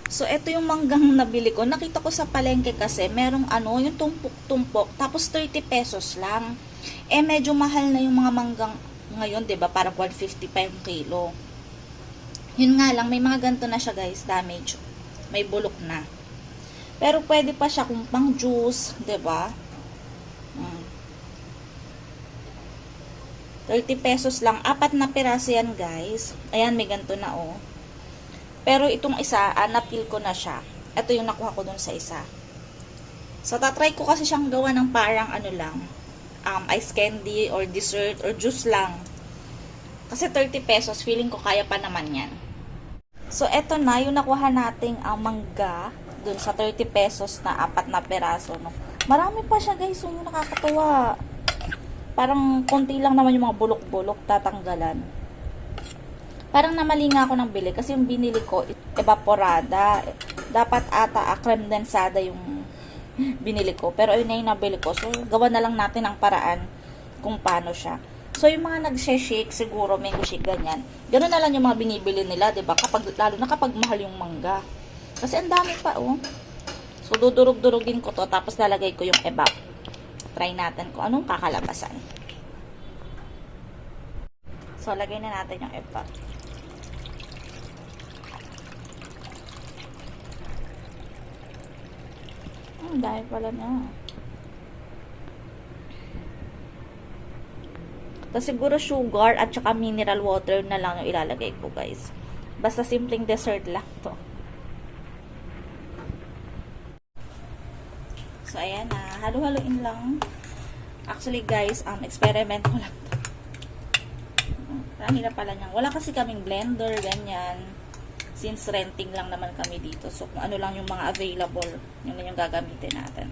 So, ito yung manggang nabili ko. Nakita ko sa palengke kasi, merong ano, yung tumpok-tumpok, tapos 30 pesos lang. Eh, medyo mahal na yung mga manggang ngayon, 'di ba? Parang 150 pa yung kilo. Yun nga lang, may mga ganito na siya, guys, damage. May bulok na. Pero pwede pa siya kung pang juice, 'di ba? 30 pesos lang. 4 na piraso yan, guys. Ayan, may ganito na, oh. Pero itong isa, napil ko na siya. Ito yung nakuha ko dun sa isa. So, tatry ko kasi siyang gawa ng parang ano lang, ice candy or dessert or juice lang. Kasi 30 pesos, feeling ko kaya pa naman yan. So, eto na yung nakuha nating mangga dun sa 30 pesos na 4 na peraso. No? Marami pa siya, guys. Yung nakakatuwa. Parang konti lang naman yung mga bulok-bulok tatanggalan. Parang namali nga ako ng bili kasi yung binili ko evaporada. Dapat ata creme densada yung binili ko. Pero ayun na yung nabili ko. So, gawa na lang natin ang paraan kung paano siya. So, yung mga nag-shake siguro, mango shake, ganyan. Ganun na lang yung mga binibili nila, diba? Lalo na kapag mahal yung mangga. Kasi ang dami pa, oh. So, dudurog-durugin ko to. Tapos lalagay ko yung evap. Try natin kung anong kakalabasan. So, lagay na natin yung evap. Dahil pala na. Tapos siguro sugar at saka mineral water na lang yung ilalagay ko, guys. Basta simpleng dessert lang to. So, ayan na. Halo-haloin lang. Actually, guys, experiment ko lang to. Marami na pala niyang. Wala kasi kaming blender, ganyan. Since renting lang naman kami dito. So, kung ano lang yung mga available, yun na yung gagamitin natin.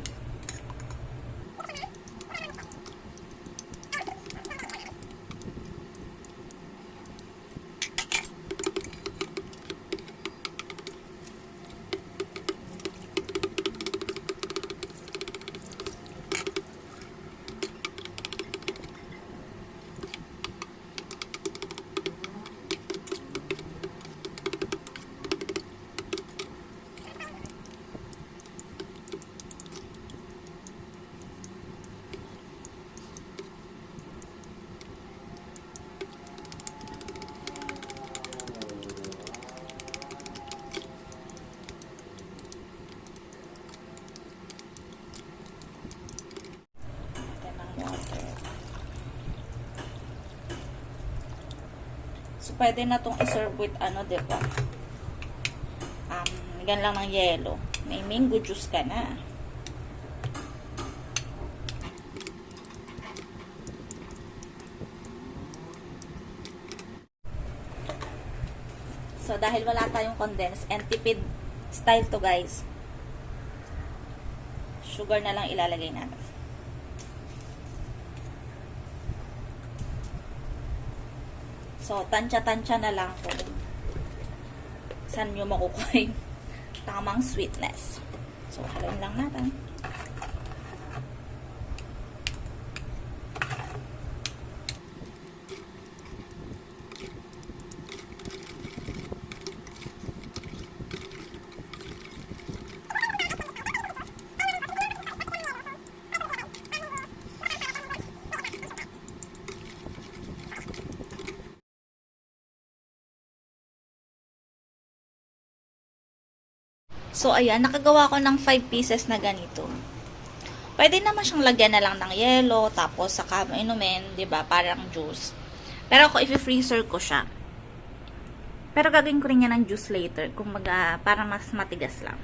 So, pwede na itong iserve with ano, diba? Gan lang ng yelo. May mango juice ka na. So, dahil wala tayong condensed and tipid style to, guys. Sugar na lang ilalagay natin. So, tansya-tansya na lang kung saan nyo makukuha yung tamang sweetness. So, haluin lang natin. So, ayan, nakagawa ko ng 5 pieces na ganito. Pwede naman siyang lagyan na lang ng yelo, tapos saka mo inumin, 'di ba? Parang juice. Pero ako i-freezer ko siya. Pero gagawin ko rin yan ng juice later, kung para mas matigas lang.